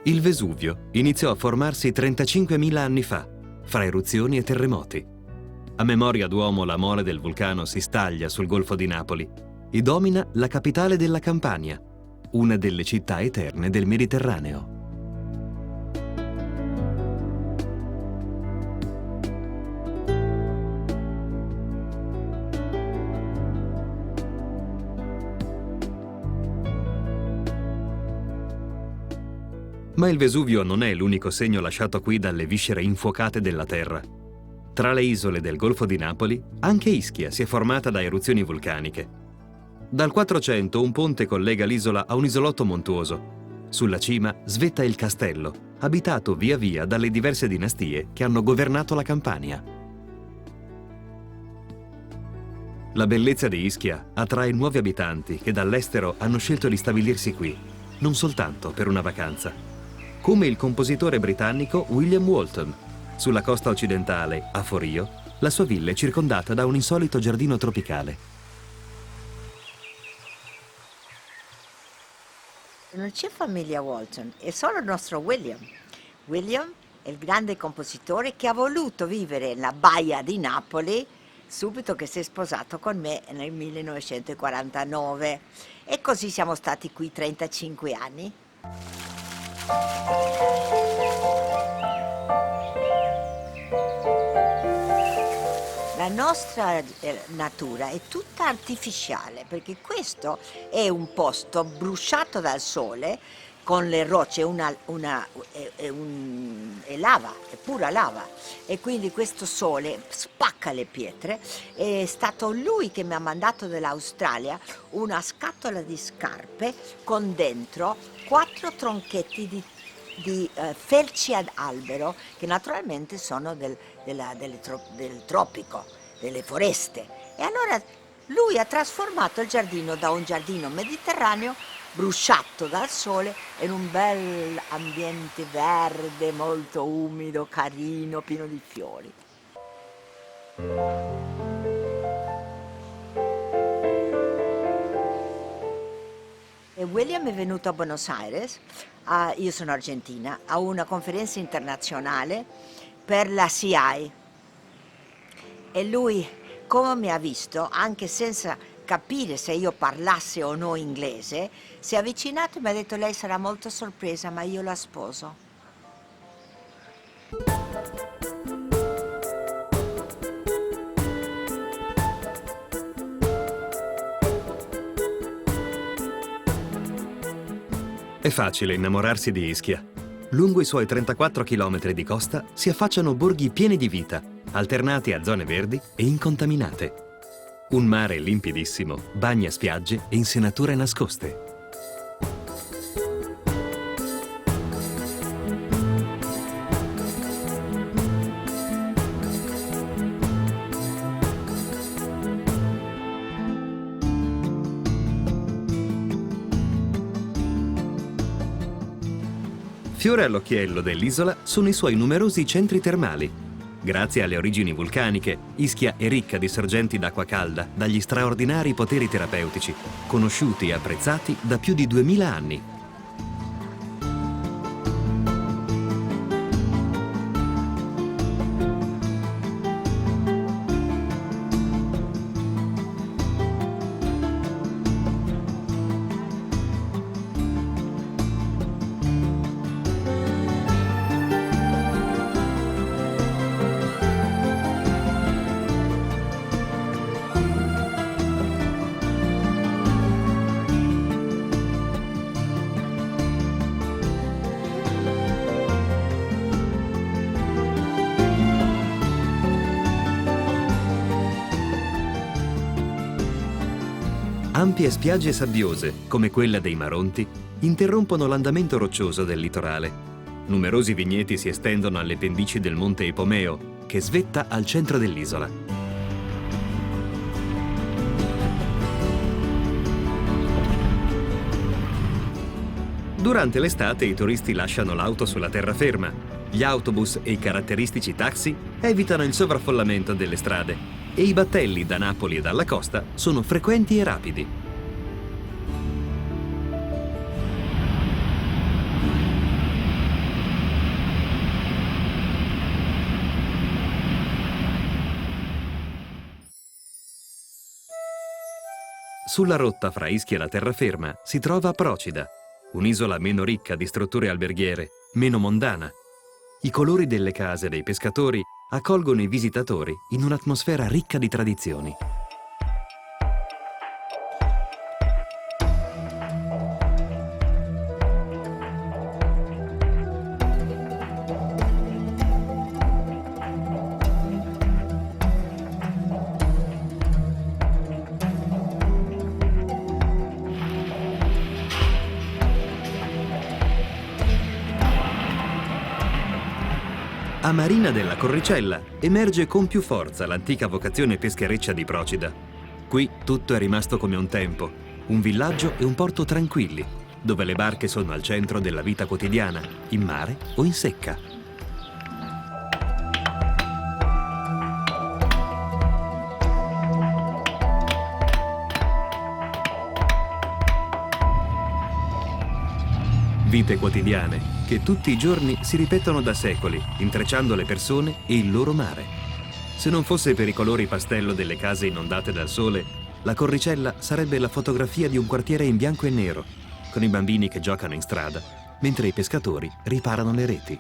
Il Vesuvio iniziò a formarsi 35.000 anni fa, fra eruzioni e terremoti. A memoria d'uomo la mole del vulcano si staglia sul Golfo di Napoli e domina la capitale della Campania, una delle città eterne del Mediterraneo. Ma il Vesuvio non è l'unico segno lasciato qui dalle viscere infuocate della Terra. Tra le isole del Golfo di Napoli, anche Ischia si è formata da eruzioni vulcaniche. Dal 400 un ponte collega l'isola a un isolotto montuoso. Sulla cima svetta il castello, abitato via via dalle diverse dinastie che hanno governato la Campania. La bellezza di Ischia attrae nuovi abitanti che dall'estero hanno scelto di stabilirsi qui, non soltanto per una vacanza. Come il compositore britannico William Walton. Sulla costa occidentale, a Forio, la sua villa è circondata da un insolito giardino tropicale. Non c'è famiglia Walton, è solo il nostro William. William è il grande compositore che ha voluto vivere nella baia di Napoli subito che si è sposato con me nel 1949. E così siamo stati qui 35 anni. La nostra natura è tutta artificiale perché questo è un posto bruciato dal sole con le rocce, è lava, è pura lava e quindi questo sole spacca le pietre. È stato lui che mi ha mandato dall'Australia una scatola di scarpe con dentro 4 tronchetti di felci ad albero che naturalmente sono del tropico, delle foreste. E allora lui ha trasformato il giardino da un giardino mediterraneo bruciato dal sole in un bel ambiente verde, molto umido, carino, pieno di fiori. E William è venuto a Buenos Aires, io sono argentina, a una conferenza internazionale per la CI. E lui, come mi ha visto, anche senza capire se io parlassi o no inglese, si è avvicinato e mi ha detto: lei sarà molto sorpresa, ma io la sposo. È facile innamorarsi di Ischia. Lungo i suoi 34 chilometri di costa si affacciano borghi pieni di vita, alternati a zone verdi e incontaminate. Un mare limpidissimo bagna spiagge e insenature nascoste. Fiore all'occhiello dell'isola sono i suoi numerosi centri termali. Grazie alle origini vulcaniche, Ischia è ricca di sorgenti d'acqua calda dagli straordinari poteri terapeutici, conosciuti e apprezzati da più di 2000 anni. Ampie spiagge sabbiose, come quella dei Maronti, interrompono l'andamento roccioso del litorale. Numerosi vigneti si estendono alle pendici del monte Epomeo, che svetta al centro dell'isola. Durante l'estate i turisti lasciano l'auto sulla terraferma. Gli autobus e i caratteristici taxi evitano il sovraffollamento delle strade e i battelli da Napoli e dalla costa sono frequenti e rapidi. Sulla rotta fra Ischia e la terraferma si trova Procida, un'isola meno ricca di strutture alberghiere, meno mondana. I colori delle case dei pescatori accolgono i visitatori in un'atmosfera ricca di tradizioni. A Marina della Corricella emerge con più forza l'antica vocazione peschereccia di Procida. Qui tutto è rimasto come un tempo, un villaggio e un porto tranquilli, dove le barche sono al centro della vita quotidiana, in mare o in secca. Vite quotidiane che tutti i giorni si ripetono da secoli, intrecciando le persone e il loro mare. Se non fosse per i colori pastello delle case inondate dal sole, la Corricella sarebbe la fotografia di un quartiere in bianco e nero, con i bambini che giocano in strada, mentre i pescatori riparano le reti.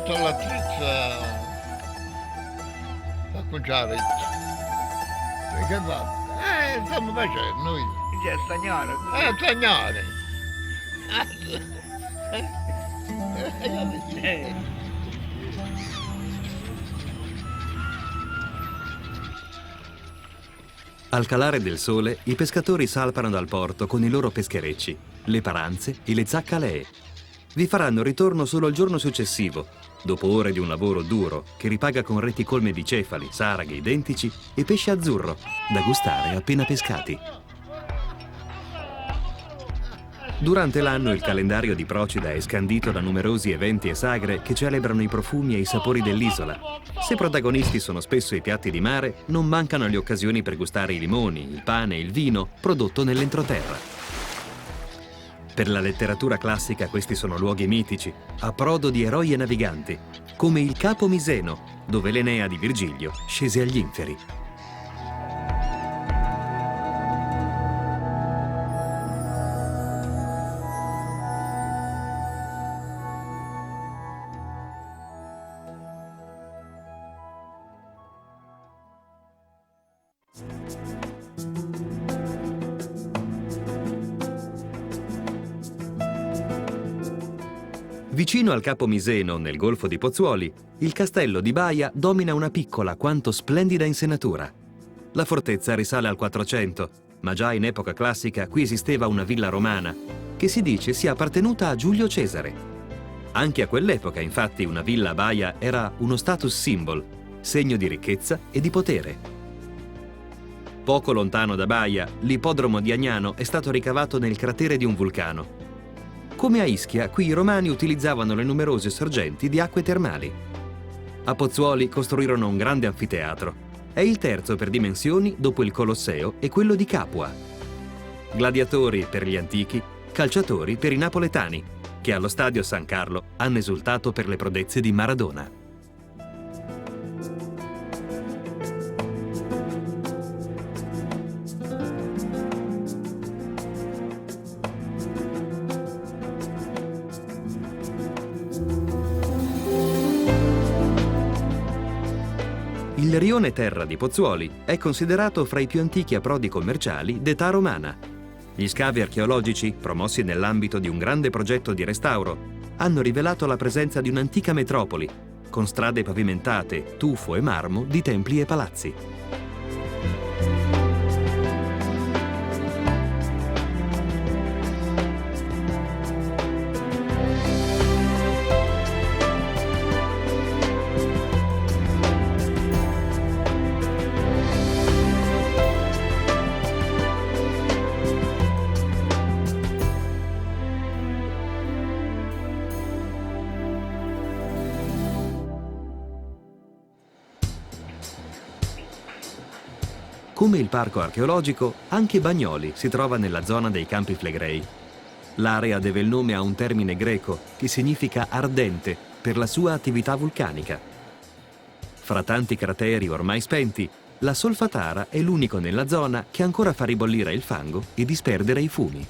Tutta l'attrezza a conciare. Che va? Stiamo facendo noi. Già stagnare. Stagnare. Al calare del sole, i pescatori salpano dal porto con i loro pescherecci, le paranze e le zaccalee. Vi faranno ritorno solo il giorno successivo, dopo ore di un lavoro duro che ripaga con reti colme di cefali, saraghe identici e pesce azzurro, da gustare appena pescati. Durante l'anno il calendario di Procida è scandito da numerosi eventi e sagre che celebrano i profumi e i sapori dell'isola. Se protagonisti sono spesso i piatti di mare, non mancano le occasioni per gustare i limoni, il pane e il vino prodotto nell'entroterra. Per la letteratura classica questi sono luoghi mitici, a prodo di eroi e naviganti, come il Capo Miseno, dove l'Enea di Virgilio scese agli inferi. Vicino al Capo Miseno, nel Golfo di Pozzuoli, il castello di Baia domina una piccola quanto splendida insenatura. La fortezza risale al 400, ma già in epoca classica qui esisteva una villa romana, che si dice sia appartenuta a Giulio Cesare. Anche a quell'epoca, infatti, una villa a Baia era uno status symbol, segno di ricchezza e di potere. Poco lontano da Baia, l'ippodromo di Agnano è stato ricavato nel cratere di un vulcano. Come a Ischia, qui i romani utilizzavano le numerose sorgenti di acque termali. A Pozzuoli costruirono un grande anfiteatro. È il terzo per dimensioni dopo il Colosseo e quello di Capua. Gladiatori per gli antichi, calciatori per i napoletani, che allo stadio San Carlo hanno esultato per le prodezze di Maradona. Il rione Terra di Pozzuoli è considerato fra i più antichi approdi commerciali d'età romana. Gli scavi archeologici, promossi nell'ambito di un grande progetto di restauro, hanno rivelato la presenza di un'antica metropoli, con strade pavimentate, tufo e marmo di templi e palazzi. Come il parco archeologico, anche Bagnoli si trova nella zona dei Campi Flegrei. L'area deve il nome a un termine greco che significa ardente per la sua attività vulcanica. Fra tanti crateri ormai spenti, la Solfatara è l'unico nella zona che ancora fa ribollire il fango e disperdere i fumi.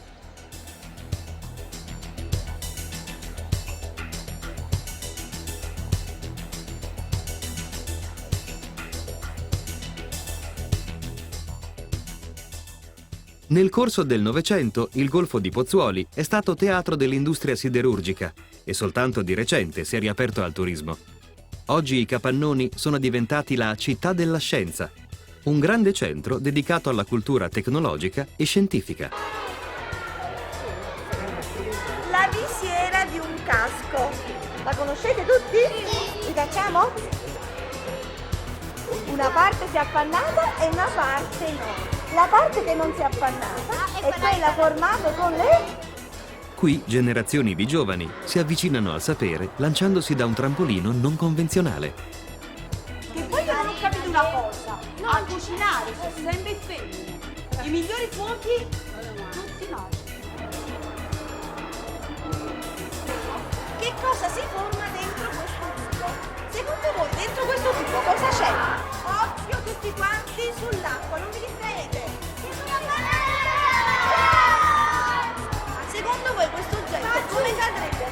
Nel corso del Novecento il Golfo di Pozzuoli è stato teatro dell'industria siderurgica e soltanto di recente si è riaperto al turismo. Oggi i capannoni sono diventati la città della scienza, un grande centro dedicato alla cultura tecnologica e scientifica. La visiera di un casco. La conoscete tutti? Li facciamo? Una parte si è appannata e una parte no. La parte che non si è appannata è quella formata con le... Qui generazioni di giovani si avvicinano al sapere lanciandosi da un trampolino non convenzionale. Che poi io non ho capito una cosa. No, a cucinare, sempre femmine. I migliori fuochi tutti no. Che cosa si forma dentro questo tubo? Secondo voi dentro questo tubo cosa c'è? Occhio tutti quanti sull'acqua, non vi distraete. Secondo voi questo oggetto come cadrebbe?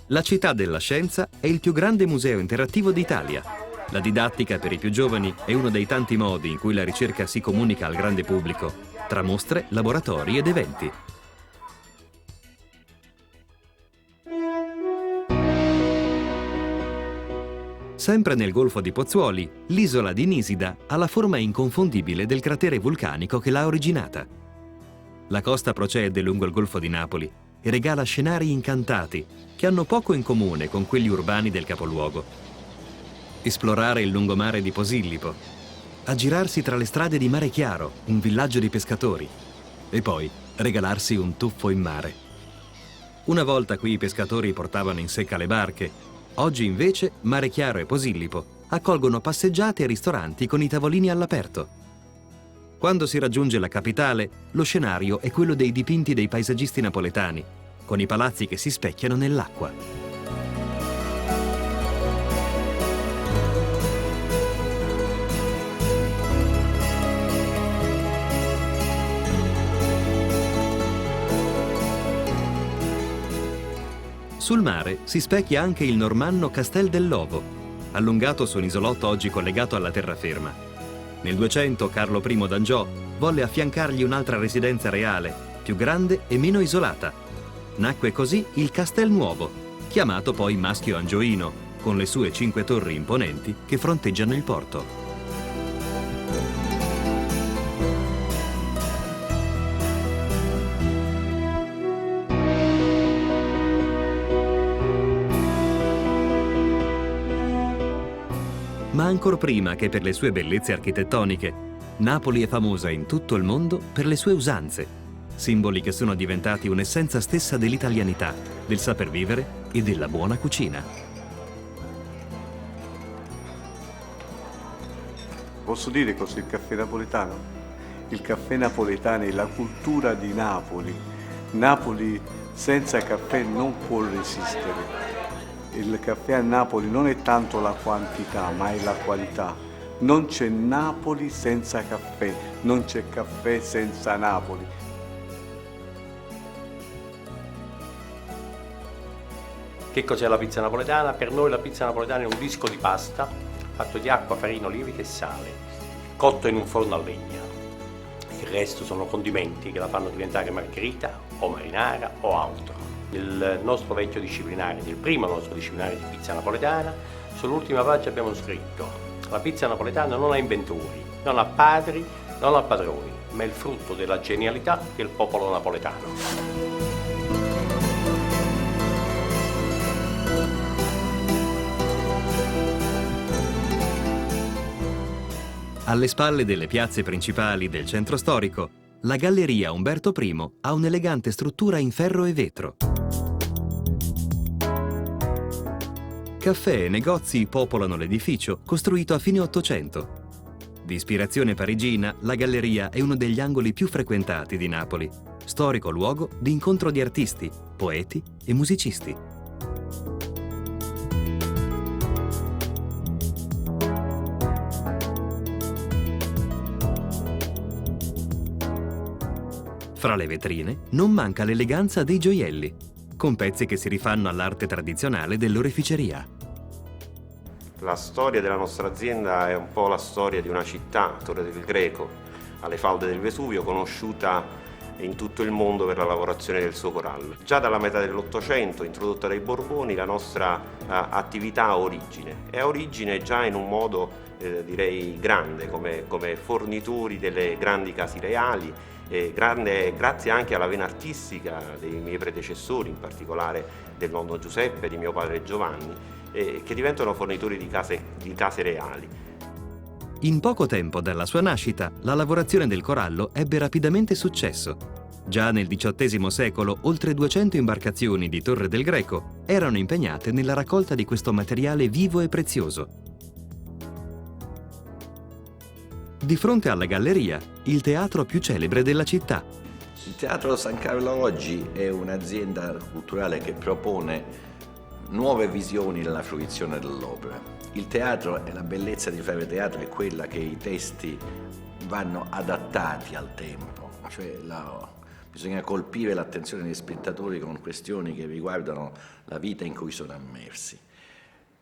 La città della scienza è il più grande museo interattivo d'Italia. La didattica per i più giovani è uno dei tanti modi in cui la ricerca si comunica al grande pubblico, tra mostre, laboratori ed eventi. Sempre nel Golfo di Pozzuoli, l'isola di Nisida ha la forma inconfondibile del cratere vulcanico che l'ha originata. La costa procede lungo il Golfo di Napoli e regala scenari incantati che hanno poco in comune con quelli urbani del capoluogo. Esplorare il lungomare di Posillipo, aggirarsi tra le strade di Mare Chiaro, un villaggio di pescatori, e poi regalarsi un tuffo in mare. Una volta qui i pescatori portavano in secca le barche. Oggi invece Mare Chiaro e Posillipo accolgono passeggiate e ristoranti con i tavolini all'aperto. Quando si raggiunge la capitale, lo scenario è quello dei dipinti dei paesaggisti napoletani, con i palazzi che si specchiano nell'acqua. Sul mare si specchia anche il normanno Castel dell'Ovo, allungato su un isolotto oggi collegato alla terraferma. Nel 200 Carlo I d'Angiò volle affiancargli un'altra residenza reale, più grande e meno isolata. Nacque così il Castel Nuovo, chiamato poi Maschio Angioino, con le sue 5 torri imponenti che fronteggiano il porto. Ma ancor prima che per le sue bellezze architettoniche, Napoli è famosa in tutto il mondo per le sue usanze, simboli che sono diventati un'essenza stessa dell'italianità, del saper vivere e della buona cucina. Posso dire cos'è il caffè napoletano? Il caffè napoletano è la cultura di Napoli. Napoli senza caffè non può resistere. Il caffè a Napoli non è tanto la quantità, ma è la qualità. Non c'è Napoli senza caffè, non c'è caffè senza Napoli. Che cos'è la pizza napoletana? Per noi la pizza napoletana è un disco di pasta fatto di acqua, farina, lievito e sale, cotto in un forno a legna. Il resto sono condimenti che la fanno diventare margherita o marinara o altro. Nel nostro vecchio disciplinare, nel primo nostro disciplinare di pizza napoletana, sull'ultima pagina abbiamo scritto: la pizza napoletana non ha inventori, non ha padri, non ha padroni, ma è il frutto della genialità del popolo napoletano. Alle spalle delle piazze principali del centro storico, la Galleria Umberto I ha un'elegante struttura in ferro e vetro. Caffè e negozi popolano l'edificio, costruito a fine Ottocento. Di ispirazione parigina, la Galleria è uno degli angoli più frequentati di Napoli, storico luogo di incontro di artisti, poeti e musicisti. Fra le vetrine non manca l'eleganza dei gioielli, con pezzi che si rifanno all'arte tradizionale dell'oreficeria. La storia della nostra azienda è un po' la storia di una città, Torre del Greco, alle falde del Vesuvio, conosciuta in tutto il mondo per la lavorazione del suo corallo. Già dalla metà dell'Ottocento, introdotta dai Borboni, la nostra attività ha origine già in un modo direi grande, come fornitori delle grandi case reali, grazie anche alla vena artistica dei miei predecessori, in particolare del nonno Giuseppe e di mio padre Giovanni, che diventano fornitori di case reali. In poco tempo dalla sua nascita, la lavorazione del corallo ebbe rapidamente successo. Già nel XVIII secolo, oltre 200 imbarcazioni di Torre del Greco erano impegnate nella raccolta di questo materiale vivo e prezioso. Di fronte alla Galleria, il teatro più celebre della città. Il Teatro San Carlo oggi è un'azienda culturale che propone nuove visioni nella fruizione dell'opera. Il teatro e la bellezza di fare teatro è quella che i testi vanno adattati al tempo, cioè bisogna colpire l'attenzione degli spettatori con questioni che riguardano la vita in cui sono immersi.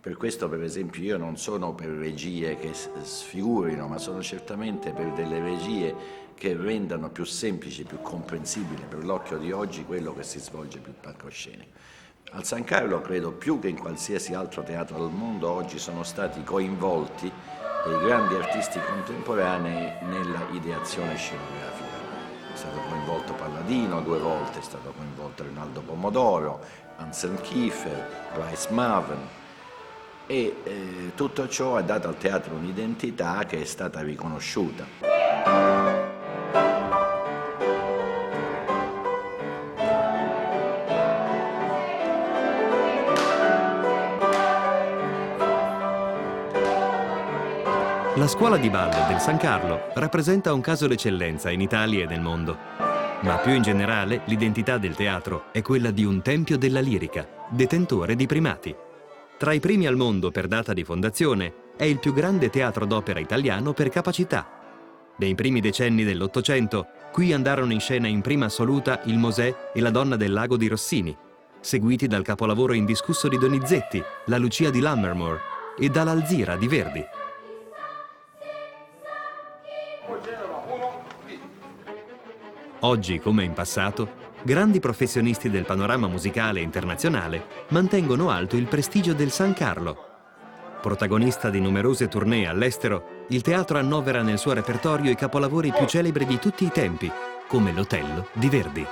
Per questo, per esempio, io non sono per regie che sfigurino, ma sono certamente per delle regie che rendano più semplice, più comprensibile per l'occhio di oggi quello che si svolge sul palcoscenico. Al San Carlo, credo, più che in qualsiasi altro teatro del mondo, oggi sono stati coinvolti dei grandi artisti contemporanei nella ideazione scenografica. È stato coinvolto Palladino 2 volte, è stato coinvolto Rinaldo Pomodoro, Anselm Kiefer, Bryce Maven, e tutto ciò ha dato al teatro un'identità che è stata riconosciuta. La scuola di ballo del San Carlo rappresenta un caso d'eccellenza in Italia e nel mondo. Ma più in generale, l'identità del teatro è quella di un tempio della lirica, detentore di primati. Tra i primi al mondo per data di fondazione, è il più grande teatro d'opera italiano per capacità. Nei primi decenni dell'Ottocento, qui andarono in scena in prima assoluta il Mosè e la Donna del Lago di Rossini, seguiti dal capolavoro indiscusso di Donizetti, la Lucia di Lammermoor e dall'Alzira di Verdi. Oggi, come in passato, grandi professionisti del panorama musicale internazionale mantengono alto il prestigio del San Carlo. Protagonista di numerose tournée all'estero, il teatro annovera nel suo repertorio i capolavori più celebri di tutti i tempi, come l'Otello di Verdi.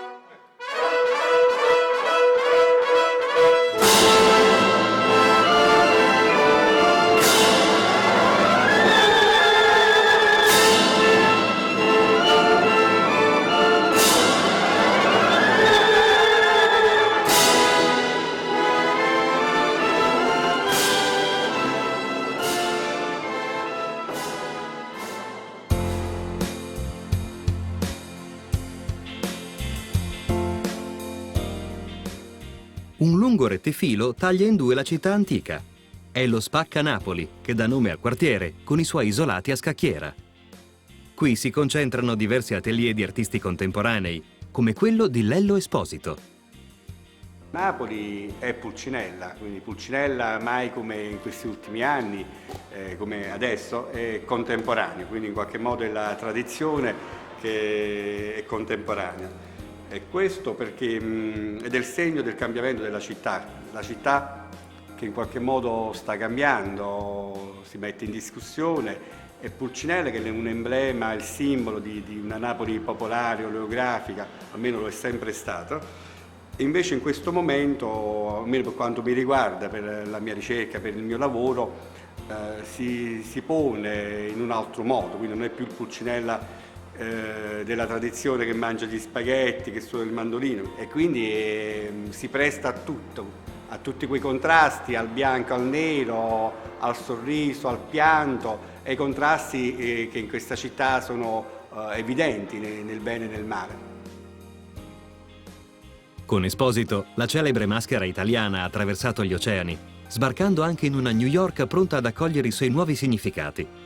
Un lungo rettifilo taglia in due la città antica. È lo Spacca Napoli, che dà nome al quartiere, con i suoi isolati a scacchiera. Qui si concentrano diversi atelier di artisti contemporanei, come quello di Lello Esposito. Napoli è Pulcinella, quindi Pulcinella mai come in questi ultimi anni, come adesso, è contemporaneo, quindi in qualche modo è la tradizione che è contemporanea. E questo perché è del segno del cambiamento della città, la città che in qualche modo sta cambiando, si mette in discussione, e Pulcinella che è un emblema, il simbolo di una Napoli popolare, oleografica, almeno lo è sempre stato. E invece in questo momento, almeno per quanto mi riguarda, per la mia ricerca, per il mio lavoro, si pone in un altro modo, quindi non è più il Pulcinella della tradizione che mangia gli spaghetti, che suona il mandolino, e quindi si presta a tutto, a tutti quei contrasti, al bianco, al nero, al sorriso, al pianto, e i contrasti che in questa città sono evidenti nel bene e nel male. Con Esposito, la celebre maschera italiana ha attraversato gli oceani, sbarcando anche in una New York pronta ad accogliere i suoi nuovi significati.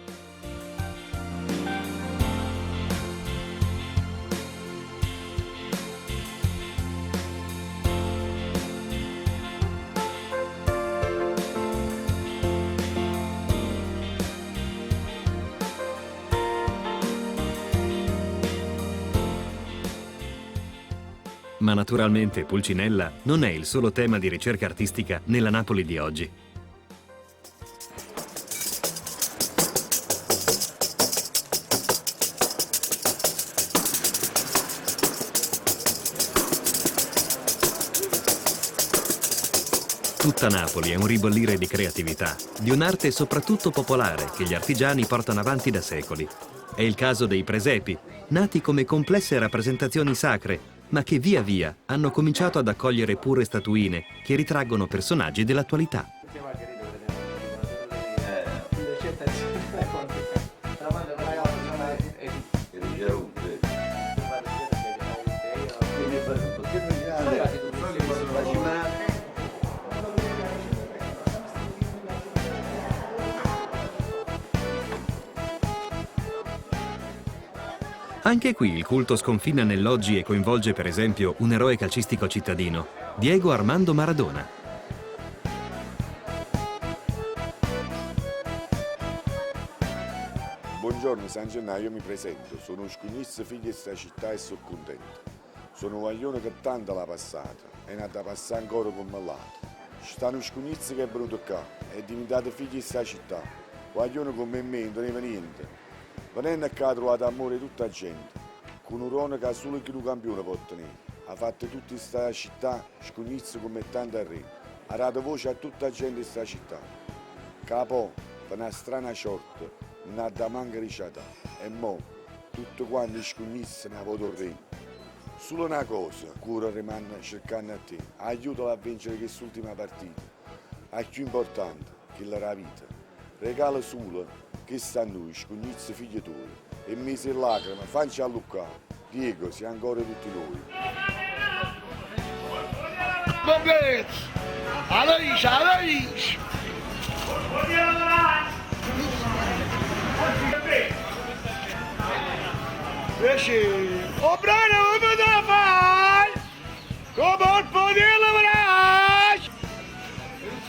Ma naturalmente Pulcinella non è il solo tema di ricerca artistica nella Napoli di oggi. Tutta Napoli è un ribollire di creatività, di un'arte soprattutto popolare che gli artigiani portano avanti da secoli. È il caso dei presepi, nati come complesse rappresentazioni sacre, ma che via via hanno cominciato ad accogliere pure statuine che ritraggono personaggi dell'attualità. Anche qui il culto sconfina nell'oggi e coinvolge per esempio un eroe calcistico cittadino, Diego Armando Maradona. Buongiorno San Gennaio, mi presento, sono un scugnizzo figlio di questa città e sono contento. Sono un guaglione che tanto l'ha passata e ne ha da passare ancora come l'altro. Ci stanno scugnizzi che è venuto qua, è diventato figlio di questa città, guaglione come me, non aveva niente. Venendo qua ha trovato amore di tutta la gente, con un ruolo che solo chi un campione può ottenere. Ha fatto tutta questa città scugnizzo come tanto al re, ha dato voce a tutta la gente di questa città. Capo, per una strana sorte, non ha da manca ricciata, e mo tutti quanti scugnizzi ne ha avuto il re. Solo una cosa, cura rimane cercando a te, aiutala a vincere quest'ultima partita. È più importante che la vita. Regala solo che sta a noi, scugnizzi figli tuoi, e mesi in lacrime, fanci a Luca, Diego, sia ancora tutti noi. Completo! Alois, Alois! O brano come da fai? Come il potere avrai?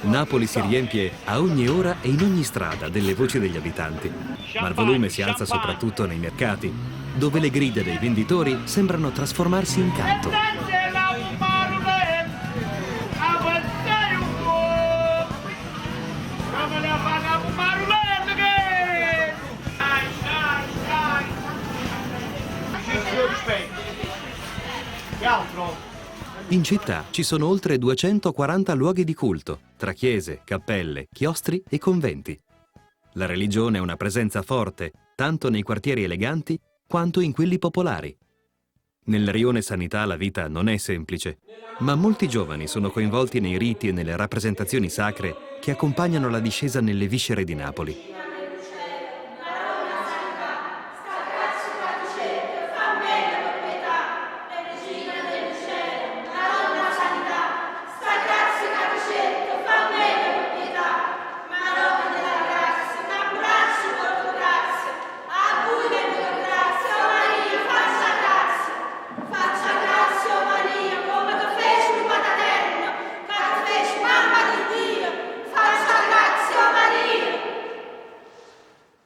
Napoli si riempie a ogni ora e in ogni strada delle voci degli abitanti, ma il volume si alza soprattutto nei mercati, dove le grida dei venditori sembrano trasformarsi in canto. In città ci sono oltre 240 luoghi di culto, tra chiese, cappelle, chiostri e conventi. La religione è una presenza forte, tanto nei quartieri eleganti quanto in quelli popolari. Nel rione Sanità la vita non è semplice, ma molti giovani sono coinvolti nei riti e nelle rappresentazioni sacre che accompagnano la discesa nelle viscere di Napoli.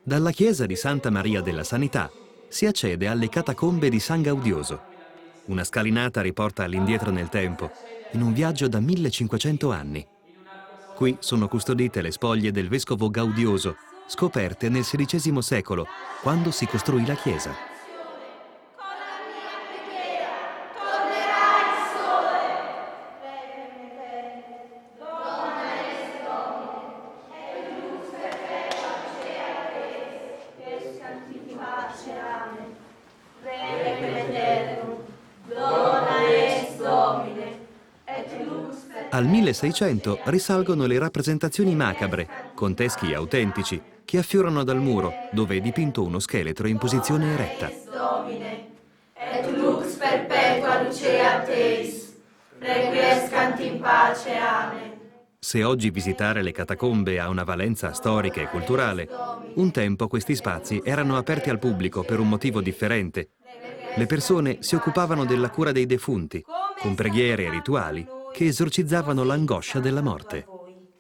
Dalla chiesa di Santa Maria della Sanità si accede alle catacombe di San Gaudioso. Una scalinata riporta all'indietro nel tempo, in un viaggio da 1500 anni. Qui sono custodite le spoglie del vescovo Gaudioso, scoperte nel XVI secolo, quando si costruì la chiesa. Dona est Domine, et lux Al 1600 risalgono le rappresentazioni macabre, con teschi autentici, che affiorano dal muro, dove è dipinto uno scheletro in posizione eretta. Et lux perpetua lucea teis, requiescant in pace, amen. Se oggi visitare le catacombe ha una valenza storica e culturale, un tempo questi spazi erano aperti al pubblico per un motivo differente. Le persone si occupavano della cura dei defunti, con preghiere e rituali che esorcizzavano l'angoscia della morte.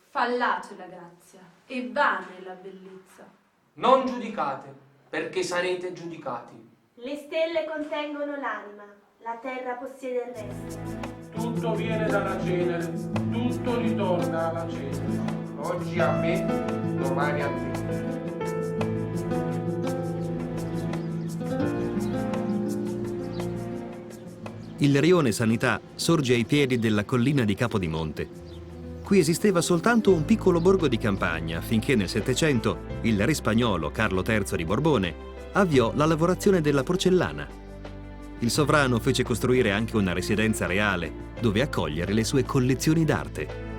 Fallace la grazia e vana è la bellezza. Non giudicate, perché sarete giudicati. Le stelle contengono l'anima, la terra possiede il resto. Tutto viene dalla cenere, tutto ritorna alla cenere. Oggi a me, domani a te. Il rione Sanità sorge ai piedi della collina di Capodimonte. Qui esisteva soltanto un piccolo borgo di campagna finché nel Settecento il re spagnolo Carlo III di Borbone avviò la lavorazione della porcellana. Il sovrano fece costruire anche una residenza reale dove accogliere le sue collezioni d'arte.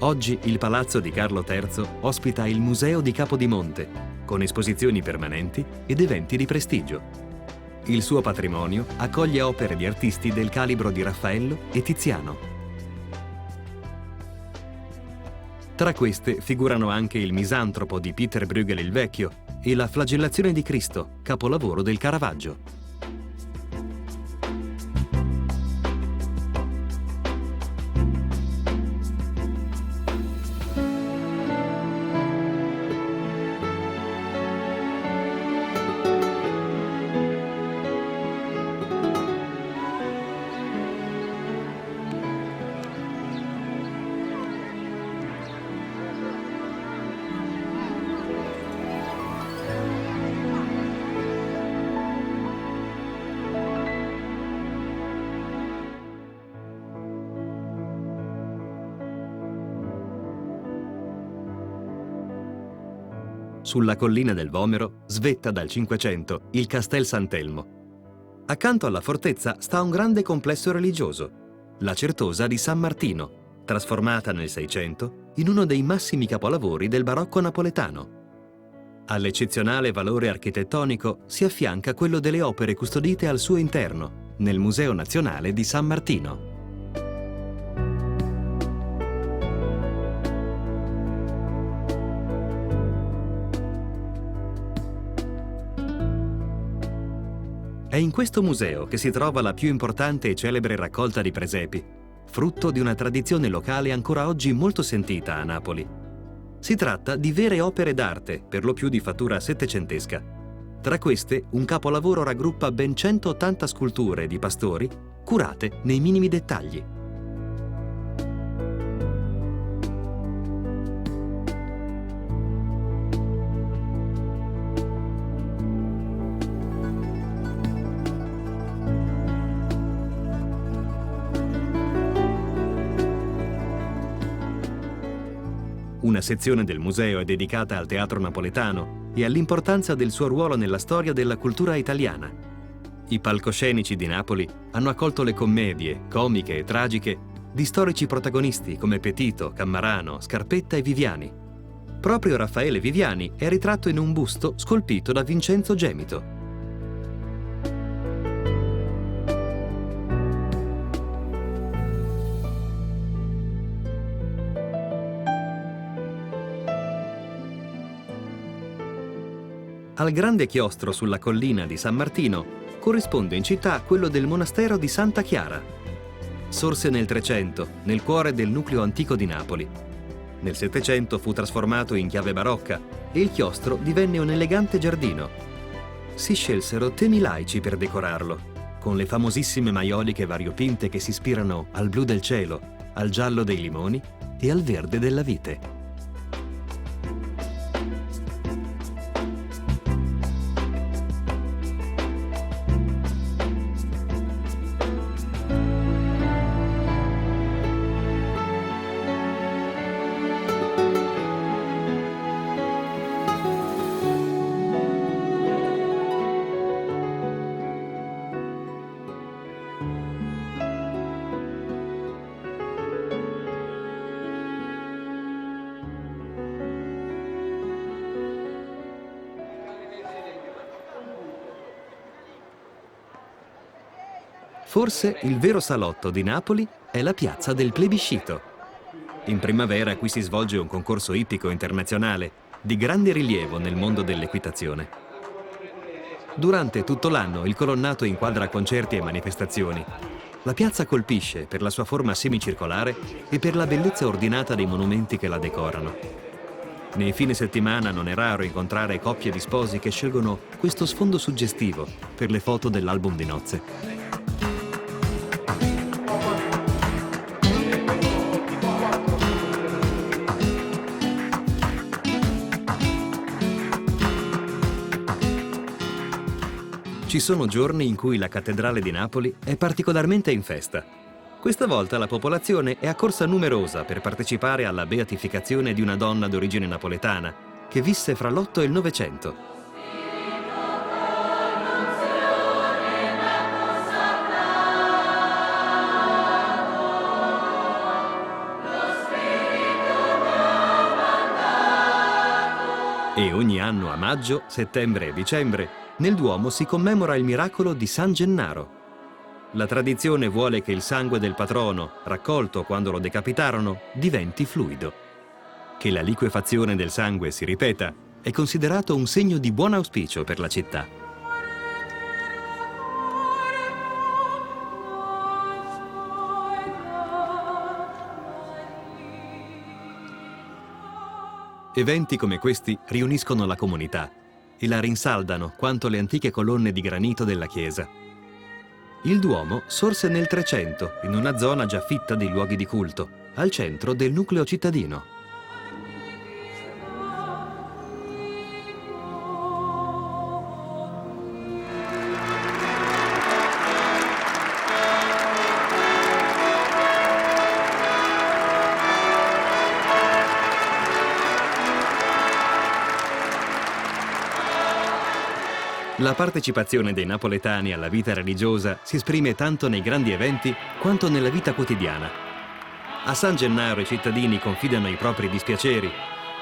Oggi il palazzo di Carlo III ospita il Museo di Capodimonte, con esposizioni permanenti ed eventi di prestigio. Il suo patrimonio accoglie opere di artisti del calibro di Raffaello e Tiziano. Tra queste figurano anche il Misantropo di Peter Bruegel il Vecchio e la Flagellazione di Cristo, capolavoro del Caravaggio. Sulla collina del Vomero svetta dal Cinquecento il Castel Sant'Elmo. Accanto alla fortezza sta un grande complesso religioso, la Certosa di San Martino, trasformata nel Seicento in uno dei massimi capolavori del barocco napoletano. All'eccezionale valore architettonico si affianca quello delle opere custodite al suo interno, nel Museo Nazionale di San Martino. È in questo museo che si trova la più importante e celebre raccolta di presepi, frutto di una tradizione locale ancora oggi molto sentita a Napoli. Si tratta di vere opere d'arte, per lo più di fattura settecentesca. Tra queste, un capolavoro raggruppa ben 180 sculture di pastori, curate nei minimi dettagli. Una sezione del museo è dedicata al teatro napoletano e all'importanza del suo ruolo nella storia della cultura italiana. I palcoscenici di Napoli hanno accolto le commedie, comiche e tragiche, di storici protagonisti come Petito, Cammarano, Scarpetta e Viviani. Proprio Raffaele Viviani è ritratto in un busto scolpito da Vincenzo Gemito. Al grande chiostro sulla collina di San Martino corrisponde in città quello del monastero di Santa Chiara. Sorse nel 300, nel cuore del nucleo antico di Napoli. Nel 700 fu trasformato in chiave barocca e il chiostro divenne un elegante giardino. Si scelsero temi laici per decorarlo, con le famosissime maioliche variopinte che si ispirano al blu del cielo, al giallo dei limoni e al verde della vite. Forse il vero salotto di Napoli è la piazza del Plebiscito. In primavera qui si svolge un concorso ippico internazionale di grande rilievo nel mondo dell'equitazione. Durante tutto l'anno il colonnato inquadra concerti e manifestazioni. La piazza colpisce per la sua forma semicircolare e per la bellezza ordinata dei monumenti che la decorano. Nei fine settimana non è raro incontrare coppie di sposi che scelgono questo sfondo suggestivo per le foto dell'album di nozze. Ci sono giorni in cui la cattedrale di Napoli è particolarmente in festa. Questa volta la popolazione è accorsa numerosa per partecipare alla beatificazione di una donna d'origine napoletana che visse fra l'8 e il 900. E ogni anno a maggio, settembre e dicembre nel Duomo si commemora il miracolo di San Gennaro. La tradizione vuole che il sangue del patrono, raccolto quando lo decapitarono, diventi fluido. Che la liquefazione del sangue si ripeta è considerato un segno di buon auspicio per la città. Eventi come questi riuniscono la comunità e la rinsaldano quanto le antiche colonne di granito della chiesa. Il Duomo sorse nel 300 in una zona già fitta di luoghi di culto, al centro del nucleo cittadino. La partecipazione dei napoletani alla vita religiosa si esprime tanto nei grandi eventi quanto nella vita quotidiana. A San Gennaro i cittadini confidano i propri dispiaceri,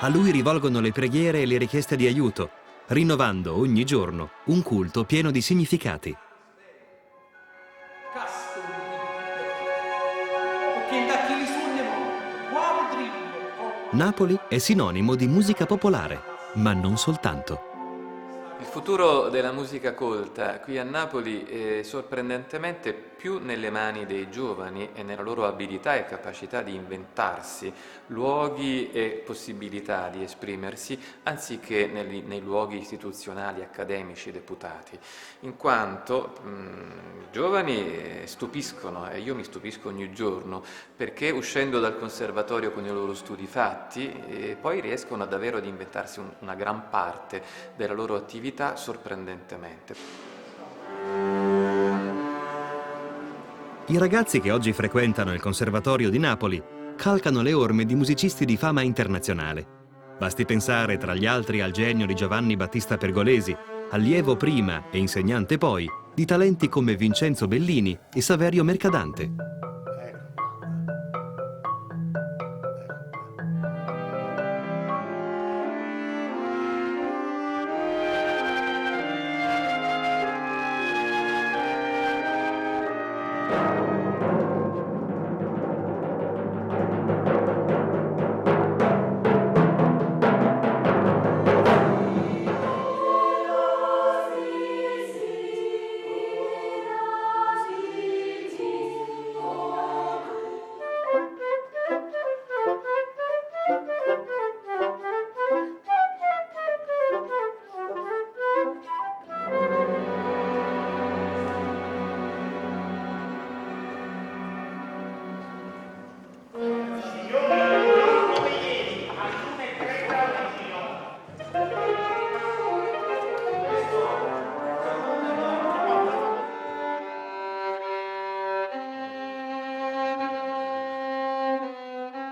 a lui rivolgono le preghiere e le richieste di aiuto, rinnovando ogni giorno un culto pieno di significati. Napoli è sinonimo di musica popolare, ma non soltanto. Il futuro della musica colta qui a Napoli è sorprendentemente più nelle mani dei giovani e nella loro abilità e capacità di inventarsi luoghi e possibilità di esprimersi anziché nei luoghi istituzionali, accademici, deputati, in quanto i giovani stupiscono e io mi stupisco ogni giorno perché uscendo dal conservatorio con i loro studi fatti poi riescono davvero ad inventarsi una gran parte della loro attività sorprendentemente. I ragazzi che oggi frequentano il Conservatorio di Napoli calcano le orme di musicisti di fama internazionale. Basti pensare tra gli altri al genio di Giovanni Battista Pergolesi, allievo prima e insegnante poi di talenti come Vincenzo Bellini e Saverio Mercadante.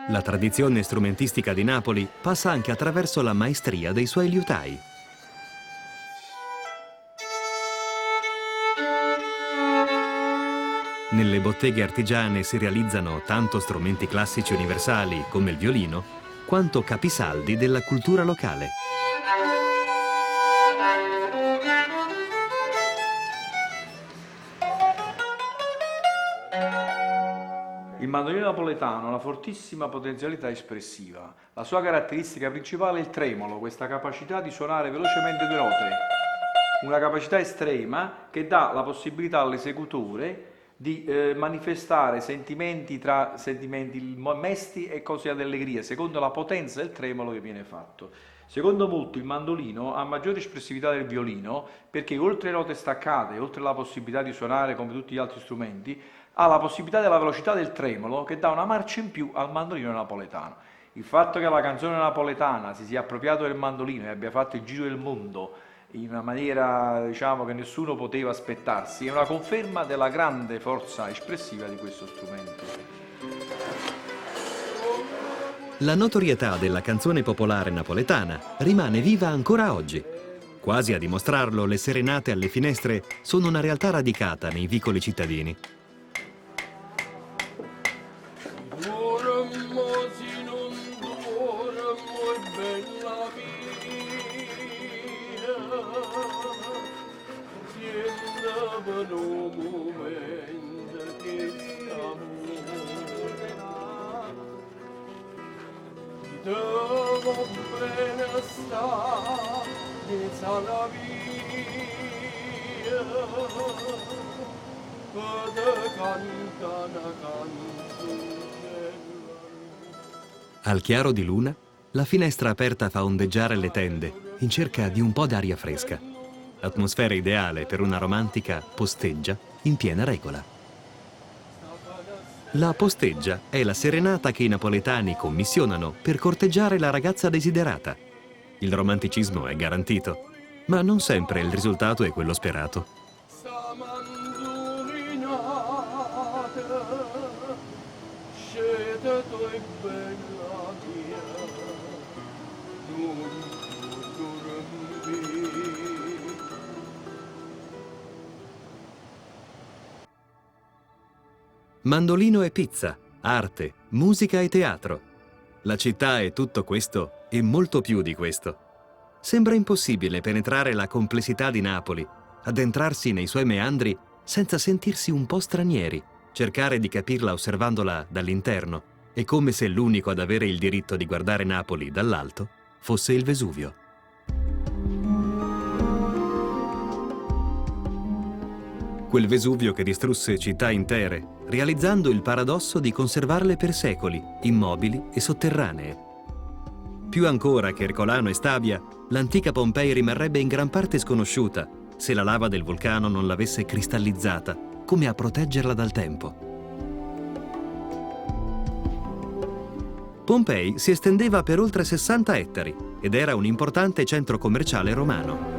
La tradizione strumentistica di Napoli passa anche attraverso la maestria dei suoi liutai. Nelle botteghe artigiane si realizzano tanto strumenti classici universali come il violino, quanto capisaldi della cultura locale. Il mandolino napoletano ha una fortissima potenzialità espressiva. La sua caratteristica principale è il tremolo, questa capacità di suonare velocemente due note. Una capacità estrema che dà la possibilità all'esecutore di manifestare sentimenti tra sentimenti mesti e cose di allegria, secondo la potenza del tremolo che viene fatto. Secondo molti il mandolino ha maggiore espressività del violino perché oltre le note staccate, oltre alla possibilità di suonare come tutti gli altri strumenti, ha la possibilità della velocità del tremolo che dà una marcia in più al mandolino napoletano. Il fatto che la canzone napoletana si sia appropriato del mandolino e abbia fatto il giro del mondo in una maniera, diciamo, che nessuno poteva aspettarsi è una conferma della grande forza espressiva di questo strumento. La notorietà della canzone popolare napoletana rimane viva ancora oggi. Quasi a dimostrarlo, le serenate alle finestre sono una realtà radicata nei vicoli cittadini. Al chiaro di luna, la finestra aperta fa ondeggiare le tende in cerca di un po' d'aria fresca. Atmosfera ideale per una romantica posteggia in piena regola. La posteggia è la serenata che i napoletani commissionano per corteggiare la ragazza desiderata. Il romanticismo è garantito, ma non sempre il risultato è quello sperato. Mandolino e pizza, arte, musica e teatro. La città è tutto questo e molto più di questo. Sembra impossibile penetrare la complessità di Napoli, addentrarsi nei suoi meandri senza sentirsi un po' stranieri, cercare di capirla osservandola dall'interno. È come se l'unico ad avere il diritto di guardare Napoli dall'alto fosse il Vesuvio. Quel Vesuvio che distrusse città intere, realizzando il paradosso di conservarle per secoli, immobili e sotterranee. Più ancora che Ercolano e Stabia, l'antica Pompei rimarrebbe in gran parte sconosciuta se la lava del vulcano non l'avesse cristallizzata, come a proteggerla dal tempo. Pompei si estendeva per oltre 60 ettari ed era un importante centro commerciale romano.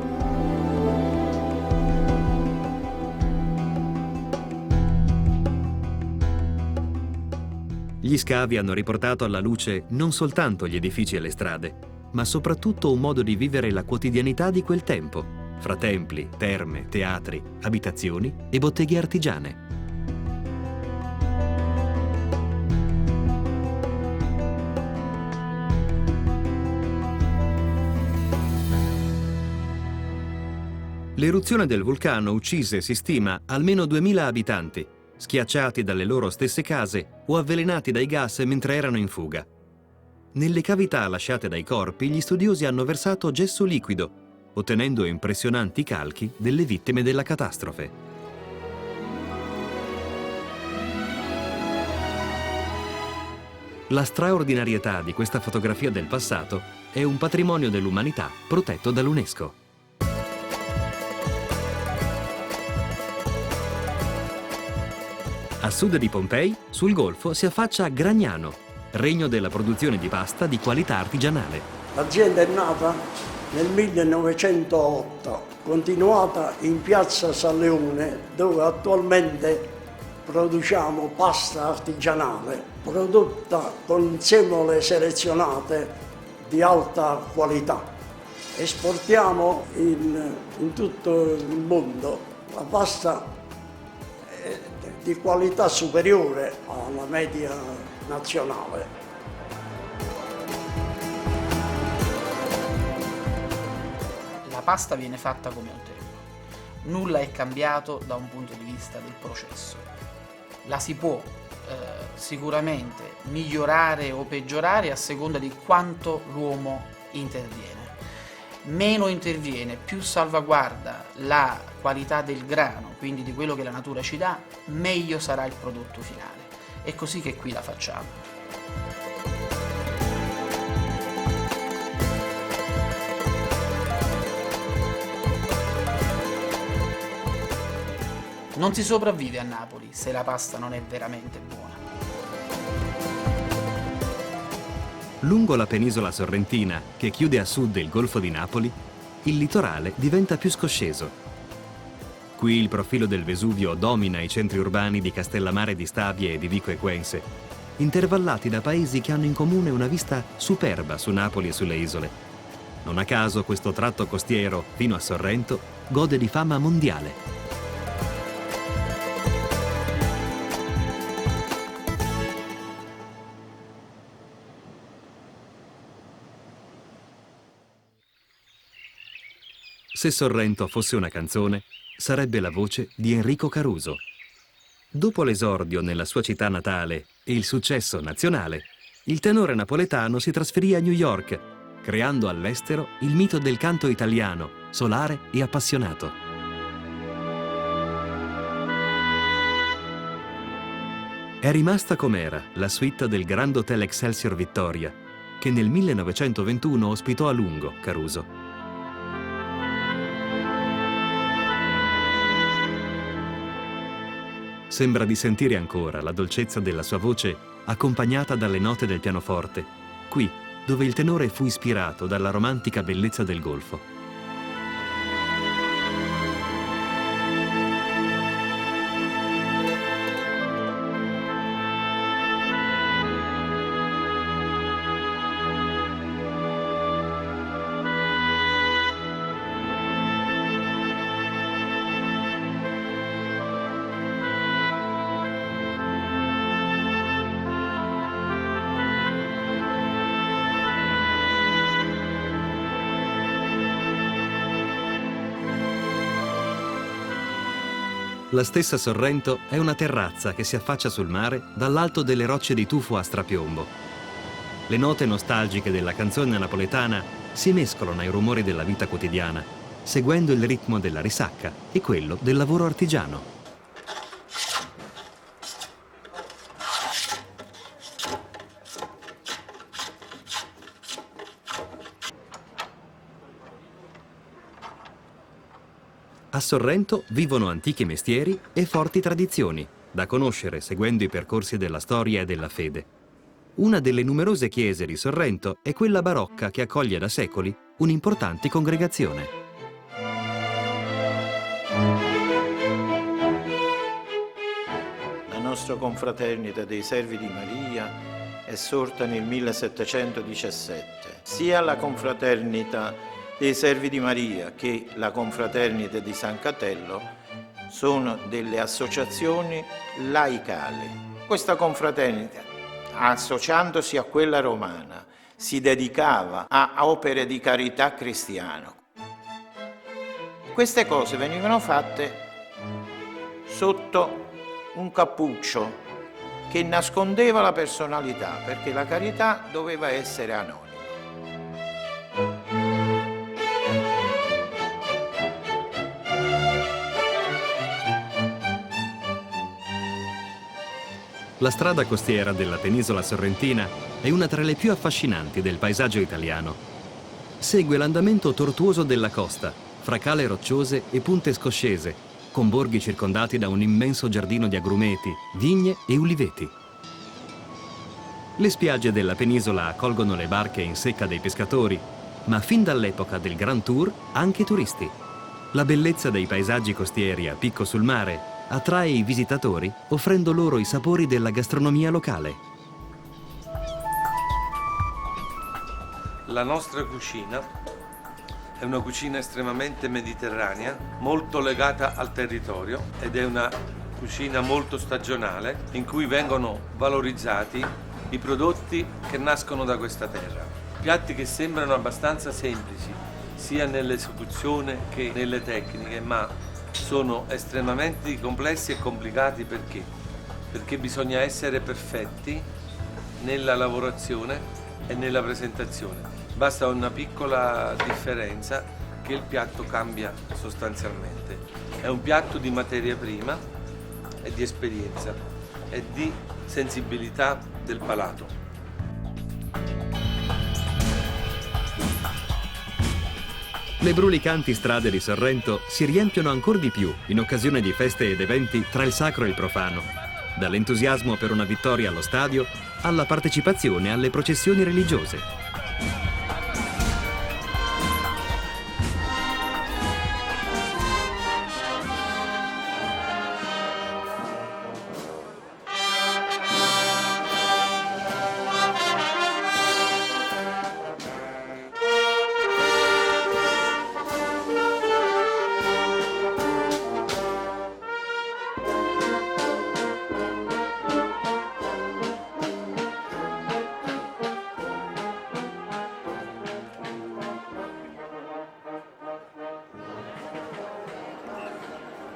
Gli scavi hanno riportato alla luce non soltanto gli edifici e le strade, ma soprattutto un modo di vivere la quotidianità di quel tempo, fra templi, terme, teatri, abitazioni e botteghe artigiane. L'eruzione del vulcano uccise, si stima, almeno 2000 abitanti, schiacciati dalle loro stesse case o avvelenati dai gas mentre erano in fuga. Nelle cavità lasciate dai corpi, gli studiosi hanno versato gesso liquido, ottenendo impressionanti calchi delle vittime della catastrofe. La straordinarietà di questa fotografia del passato è un patrimonio dell'umanità protetto dall'UNESCO. A sud di Pompei, sul golfo, si affaccia Gragnano, regno della produzione di pasta di qualità artigianale. L'azienda è nata nel 1908, continuata in piazza San Leone, dove attualmente produciamo pasta artigianale, prodotta con semole selezionate di alta qualità. Esportiamo in tutto il mondo la pasta di qualità superiore alla media nazionale. La pasta viene fatta come un tempo. Nulla è cambiato da un punto di vista del processo. la si può sicuramente migliorare o peggiorare a seconda di quanto l'uomo interviene. Meno interviene, più salvaguarda la qualità del grano, quindi di quello che la natura ci dà, meglio sarà il prodotto finale. È così che qui la facciamo. Non si sopravvive a Napoli se la pasta non è veramente buona. Lungo la penisola sorrentina, che chiude a sud il Golfo di Napoli, il litorale diventa più scosceso. Qui il profilo del Vesuvio domina i centri urbani di Castellammare di Stabia e di Vico Equense, intervallati da paesi che hanno in comune una vista superba su Napoli e sulle isole. Non a caso questo tratto costiero, fino a Sorrento, gode di fama mondiale. Se Sorrento fosse una canzone, sarebbe la voce di Enrico Caruso. Dopo l'esordio nella sua città natale e il successo nazionale, il tenore napoletano si trasferì a New York, creando all'estero il mito del canto italiano, solare e appassionato. È rimasta com'era la suite del Grand Hotel Excelsior Vittoria, che nel 1921 ospitò a lungo Caruso. Sembra di sentire ancora la dolcezza della sua voce accompagnata dalle note del pianoforte, qui dove il tenore fu ispirato dalla romantica bellezza del Golfo. La stessa Sorrento è una terrazza che si affaccia sul mare dall'alto delle rocce di tufo a strapiombo. Le note nostalgiche della canzone napoletana si mescolano ai rumori della vita quotidiana, seguendo il ritmo della risacca e quello del lavoro artigiano. A Sorrento vivono antichi mestieri e forti tradizioni, da conoscere seguendo i percorsi della storia e della fede. Una delle numerose chiese di Sorrento è quella barocca che accoglie da secoli un'importante congregazione. La nostra confraternita dei Servi di Maria è sorta nel 1717. Sia la confraternita dei Servi di Maria che la confraternita di San Catello sono delle associazioni laicali. Questa confraternita, associandosi a quella romana, si dedicava a opere di carità cristiana. Queste cose venivano fatte sotto un cappuccio che nascondeva la personalità, perché la carità doveva essere anonima. La strada costiera della penisola sorrentina è una tra le più affascinanti del paesaggio italiano. Segue l'andamento tortuoso della costa, fra cale rocciose e punte scoscese, con borghi circondati da un immenso giardino di agrumeti, vigne e uliveti. Le spiagge della penisola accolgono le barche in secca dei pescatori, ma fin dall'epoca del Grand Tour anche turisti. La bellezza dei paesaggi costieri a picco sul mare attrae i visitatori offrendo loro i sapori della gastronomia locale. La nostra cucina è una cucina estremamente mediterranea, molto legata al territorio ed è una cucina molto stagionale in cui vengono valorizzati i prodotti che nascono da questa terra. Piatti che sembrano abbastanza semplici sia nell'esecuzione che nelle tecniche, ma sono estremamente complessi e complicati perché perché bisogna essere perfetti nella lavorazione e nella presentazione. Basta una piccola differenza che il piatto cambia sostanzialmente. È un piatto di materia prima e di esperienza e di sensibilità del palato. Le brulicanti strade di Sorrento si riempiono ancor di più in occasione di feste ed eventi tra il sacro e il profano, dall'entusiasmo per una vittoria allo stadio alla partecipazione alle processioni religiose.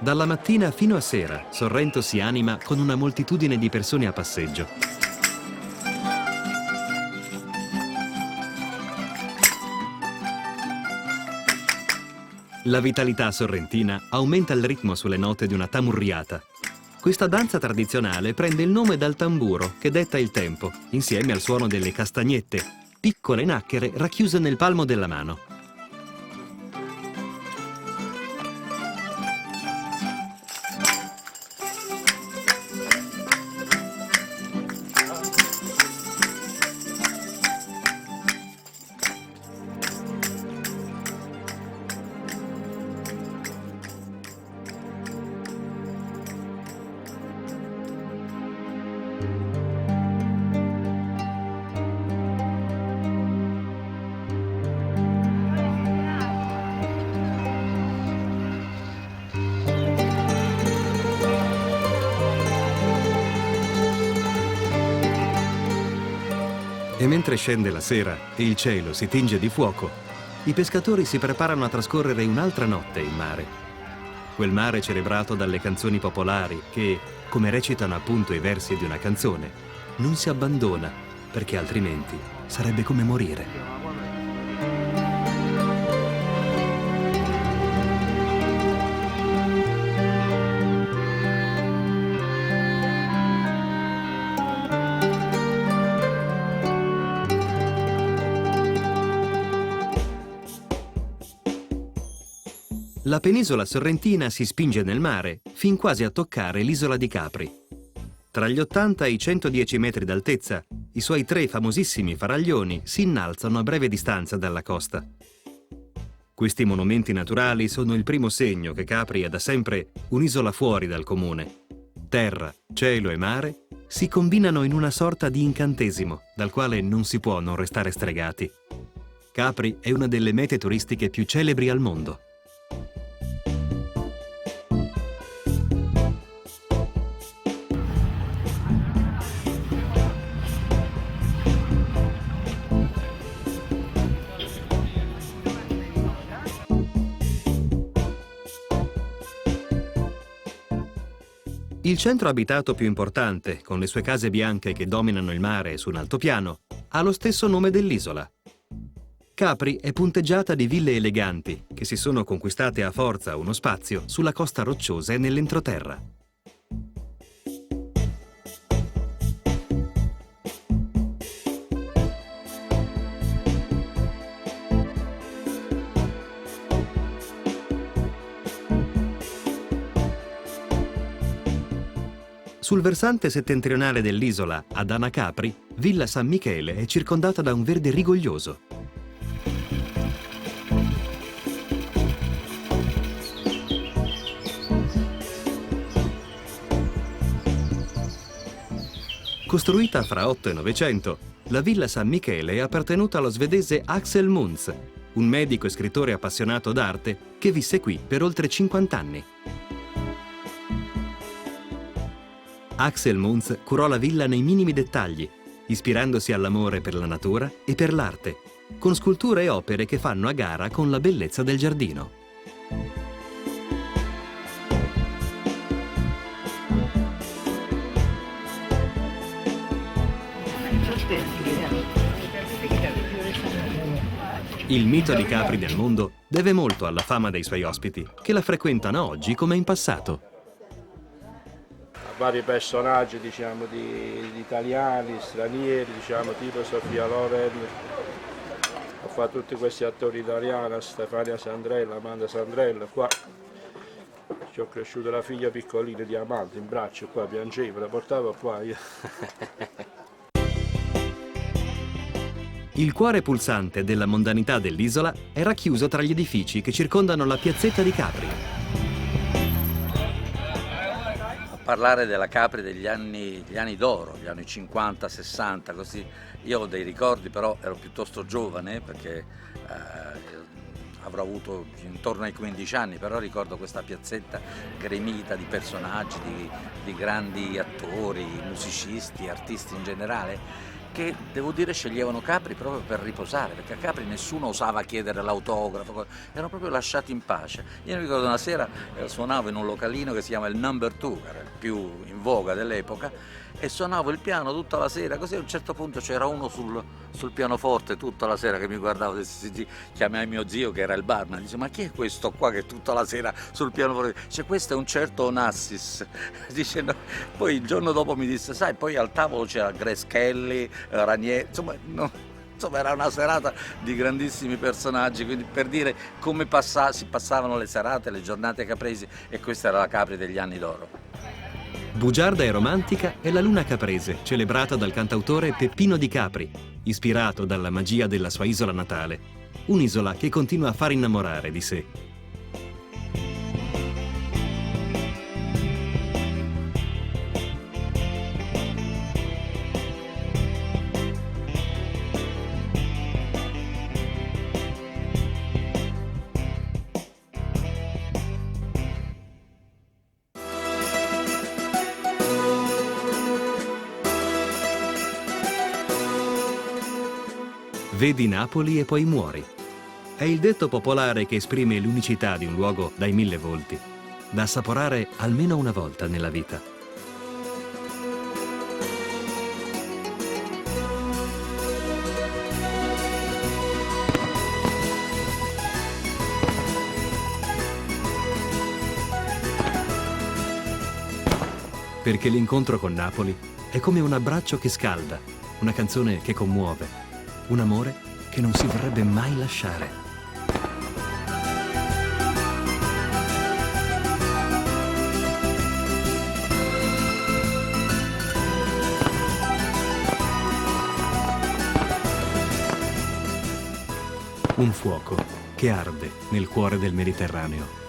Dalla mattina fino a sera, Sorrento si anima con una moltitudine di persone a passeggio. La vitalità sorrentina aumenta il ritmo sulle note di una tamurriata. Questa danza tradizionale prende il nome dal tamburo che detta il tempo, insieme al suono delle castagnette, piccole nacchere racchiuse nel palmo della mano. E mentre scende la sera e il cielo si tinge di fuoco, i pescatori si preparano a trascorrere un'altra notte in mare. Quel mare celebrato dalle canzoni popolari che, come recitano appunto i versi di una canzone, non si abbandona perché altrimenti sarebbe come morire. La penisola sorrentina si spinge nel mare fin quasi a toccare l'isola di Capri. Tra gli 80 e i 110 metri d'altezza, i suoi 3 famosissimi faraglioni si innalzano a breve distanza dalla costa. Questi monumenti naturali sono il primo segno che Capri è da sempre un'isola fuori dal comune. Terra, cielo e mare si combinano in una sorta di incantesimo dal quale non si può non restare stregati. Capri è una delle mete turistiche più celebri al mondo. Il centro abitato più importante, con le sue case bianche che dominano il mare su un altopiano, ha lo stesso nome dell'isola. Capri è punteggiata di ville eleganti che si sono conquistate a forza uno spazio sulla costa rocciosa e nell'entroterra. Sul versante settentrionale dell'isola, ad Anacapri, Villa San Michele è circondata da un verde rigoglioso. Costruita fra 8 e 900, la Villa San Michele è appartenuta allo svedese Axel Muntz, un medico e scrittore appassionato d'arte che visse qui per oltre 50 anni. Axel Muntz curò la villa nei minimi dettagli, ispirandosi all'amore per la natura e per l'arte, con sculture e opere che fanno a gara con la bellezza del giardino. Il mito di Capri nel mondo deve molto alla fama dei suoi ospiti, che la frequentano oggi come in passato. Vari personaggi, diciamo, di italiani, stranieri, diciamo, tipo Sofia Loren. Ho fatto tutti questi attori italiani, Stefania Sandrella, Amanda Sandrella, qua. Ci ho cresciuto la figlia piccolina di Amanda in braccio, qua piangeva, la portavo qua io. Il cuore pulsante della mondanità dell'isola è racchiuso tra gli edifici che circondano la piazzetta di Capri. Parlare della Capri degli anni d'oro, gli anni 50, 60, così. Io ho dei ricordi, però ero piuttosto giovane perché avrò avuto intorno ai 15 anni, però ricordo questa piazzetta gremita di personaggi, di grandi attori, musicisti, artisti in generale, che devo dire sceglievano Capri proprio per riposare, perché a Capri nessuno osava chiedere l'autografo, erano proprio lasciati in pace. Io mi ricordo una sera suonavo in un localino che si chiama il Number 2, che era il più in voga dell'epoca, e suonavo il piano tutta la sera, così a un certo punto c'era uno sul pianoforte tutta la sera che mi guardava, chiamai mio zio che era il barman, dice: ma chi è questo qua che tutta la sera sul pianoforte? Dice: questo è un certo Onassis. Dice, no. Poi il giorno dopo mi disse: sai, poi al tavolo c'era Grace Kelly, Ranieri, insomma, no. Insomma, era una serata di grandissimi personaggi, quindi per dire come si passavano le serate, le giornate capresi, e questa era la Capri degli anni d'oro. Bugiarda e romantica è la luna caprese, celebrata dal cantautore Peppino Di Capri, ispirato dalla magia della sua isola natale, un'isola che continua a far innamorare di sé. Vedi Napoli e poi muori. È il detto popolare che esprime l'unicità di un luogo dai 1000 volti, da assaporare almeno una volta nella vita. Perché l'incontro con Napoli è come un abbraccio che scalda, una canzone che commuove, un amore che non si vorrebbe mai lasciare. Un fuoco che arde nel cuore del Mediterraneo.